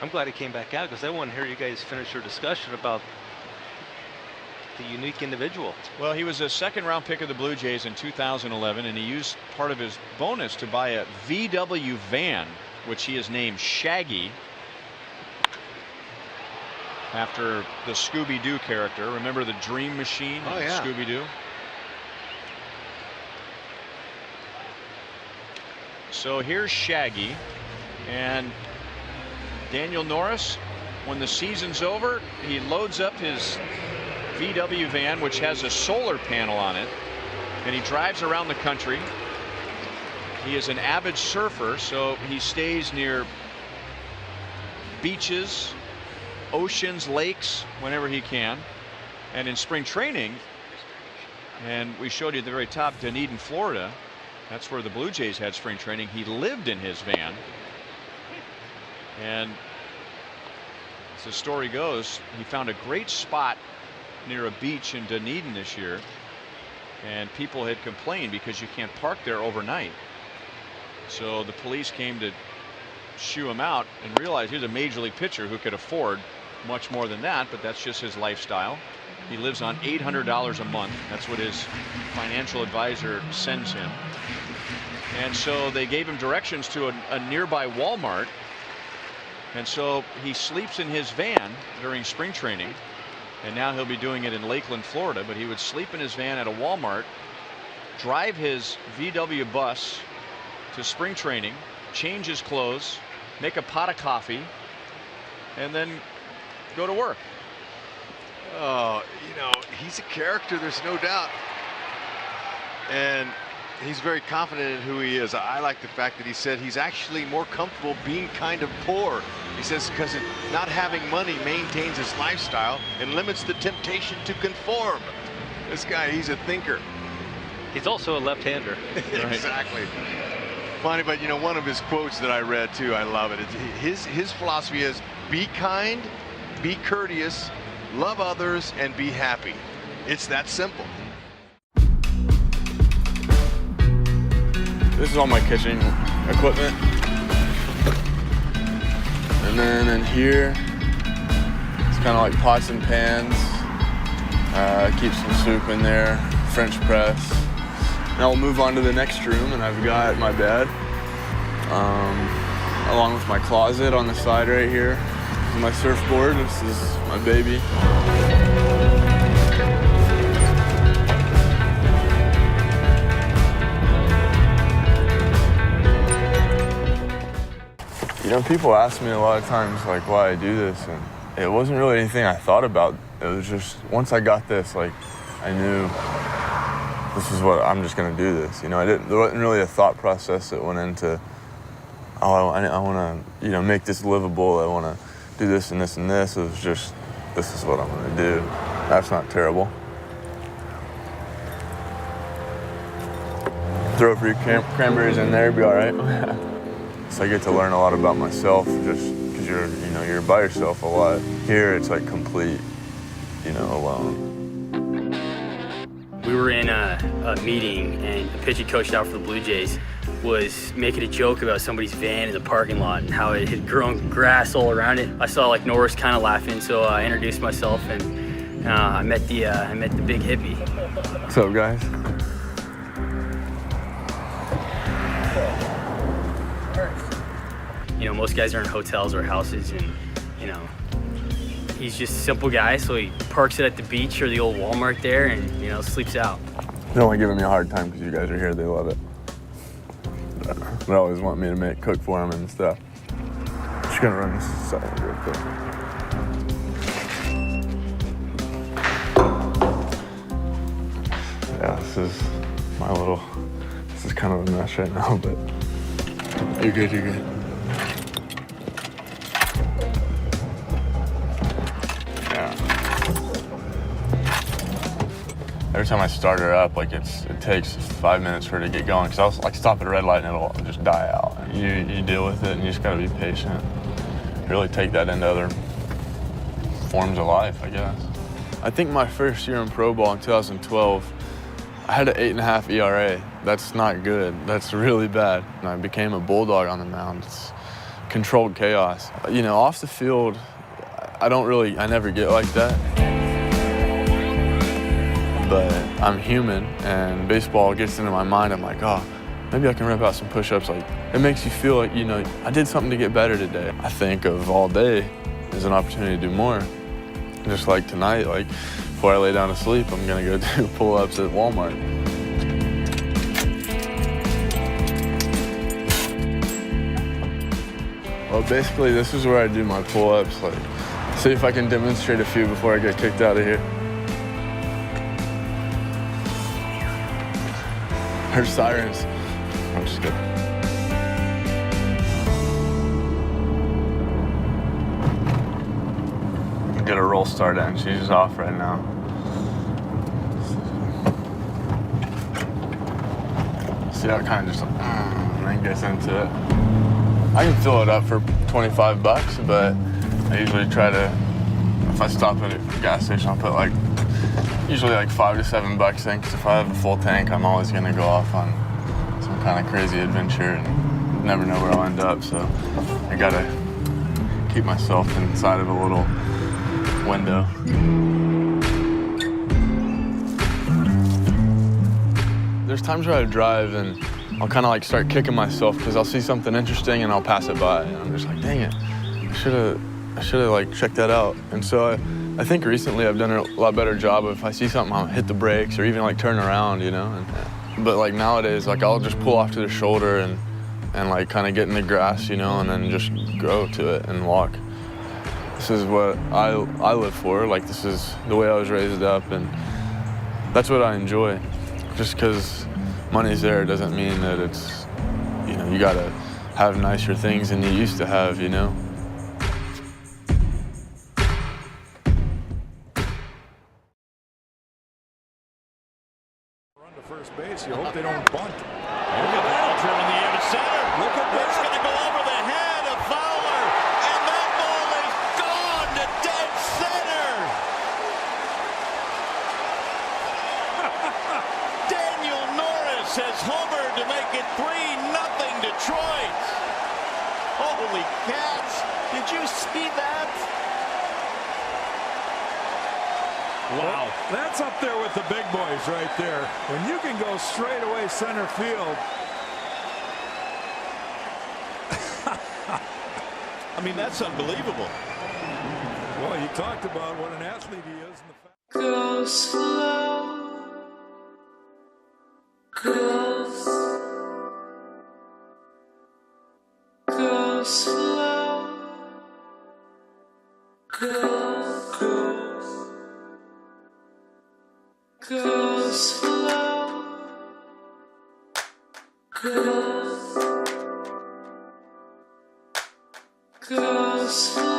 I'm glad he came back out because I want to hear you guys finish your discussion about the unique individual. Well, he was a second-round pick of the Blue Jays in 2011, and he used part of his bonus to buy a VW van, which he has named Shaggy, after the Scooby-Doo character. Remember the Dream Machine? Oh, yeah. Scooby-Doo. So here's Shaggy, and Daniel Norris, when the season's over, he loads up his VW van, which has a solar panel on it, and he drives around the country. He is an avid surfer, so he stays near beaches, oceans, lakes, whenever he can. And in spring training, and we showed you at the very top, Dunedin, Florida, that's where the Blue Jays had spring training. He lived in his van, and as the story goes, he found a great spot near a beach in Dunedin this year, and people had complained because you can't park there overnight. So the police came to shoo him out and realized he's a major league pitcher who could afford much more than that, but that's just his lifestyle. He lives on $800 a month. That's what his financial advisor sends him. And so they gave him directions to a nearby Walmart, and so he sleeps in his van during spring training. And now he'll be doing it in Lakeland, Florida, but he would sleep in his van at a Walmart, drive his VW bus to spring training, change his clothes, make a pot of coffee, and then go to work. Oh, you know, he's a character, there's no doubt. And he's very confident in who he is. I like the fact that he said he's actually more comfortable being kind of poor. He says because not having money maintains his lifestyle and limits the temptation to conform. This guy, he's a thinker. He's also a left-hander. Exactly. Funny, but you know, one of his quotes that I read too, I love it. His philosophy is be kind, be courteous, love others, and be happy. It's that simple. This is all my kitchen equipment. And then in here, it's kind of like pots and pans. Keep some soup in there, French press. Now we'll move on to the next room, and I've got my bed, along with my closet on the side right here. This is my surfboard, this is my baby. You know, people ask me a lot of times, like, why I do this, and it wasn't really anything I thought about. It was just, once I got this, like, I knew this is what, I'm just gonna do this. You know, there wasn't really a thought process that went into, oh, I wanna, you know, make this livable, I wanna do this and this and this. It was just, this is what I'm gonna do. That's not terrible. Throw a few cranberries in there, be all right. So I get to learn a lot about myself just because you're by yourself a lot. Here it's like complete, you know, alone. We were in a meeting, and the pitching coach out for the Blue Jays was making a joke about somebody's van in the parking lot and how it had grown grass all around it. I saw like Norris kind of laughing, so I introduced myself, and I met the big hippie. What's up, guys? You know, most guys are in hotels or houses, and you know, he's just a simple guy, so he parks it at the beach or the old Walmart there, and you know, sleeps out. They're only giving me a hard time because you guys are here. They love it. They always want me to cook for them and stuff. Just gonna run this side real quick. Yeah, this is kind of a mess right now, but you're good, you're good. Every time I start her up, like it takes 5 minutes for her to get going. Cause I'll like stop at a red light and it'll just die out. And you deal with it, and you just gotta be patient. Really take that into other forms of life, I guess. I think my first year in pro ball in 2012, I had an 8.5 ERA. That's not good. That's really bad. And I became a bulldog on the mound. It's controlled chaos. You know, off the field, I never get like that. But I'm human, and baseball gets into my mind. I'm like, oh, maybe I can rip out some push-ups. Like, it makes you feel like, you know, I did something to get better today. I think of all day as an opportunity to do more. Just like tonight, like before I lay down to sleep, I'm gonna go do pull-ups at Walmart. Well, basically, this is where I do my pull-ups. Like, see if I can demonstrate a few before I get kicked out of here. Heard sirens. I'm just kidding. Get a roll start in. She's off right now. See how it kind of just and then gets into it. I can fill it up for $25, but I usually try to, if I stop at a gas station, I'll put like usually like $5 to $7 in, because if I have a full tank, I'm always going to go off on some kind of crazy adventure and never know where I'll end up. So I got to keep myself inside of a little window. There's times where I drive and I'll kind of like start kicking myself because I'll see something interesting and I'll pass it by, and I'm just like, dang it, I should have like checked that out. And so I think recently I've done a lot better job of, if I see something, I'll hit the brakes or even like turn around, you know. But like nowadays, like I'll just pull off to the shoulder and like kind of get in the grass, you know, and then just go to it and walk. This is what I live for. Like, this is the way I was raised up, and that's what I enjoy. Just because money's there doesn't mean that it's, you know, you gotta have nicer things than you used to have, you know. Run to first base. You hope they don't bunt. Look at that, trimming the air to center. Look at that. It's going to go over the head of Fowler, and that ball is gone to dead center. Daniel Norris has homered to make it 3-0 Detroit. Holy cats! Did you see that? Wow, that's up there with the big boys right there. When you can go straight away center field. I mean, that's unbelievable. Well, you talked about what an athlete he is. Go slow. Go slow. Go slow. Go slow.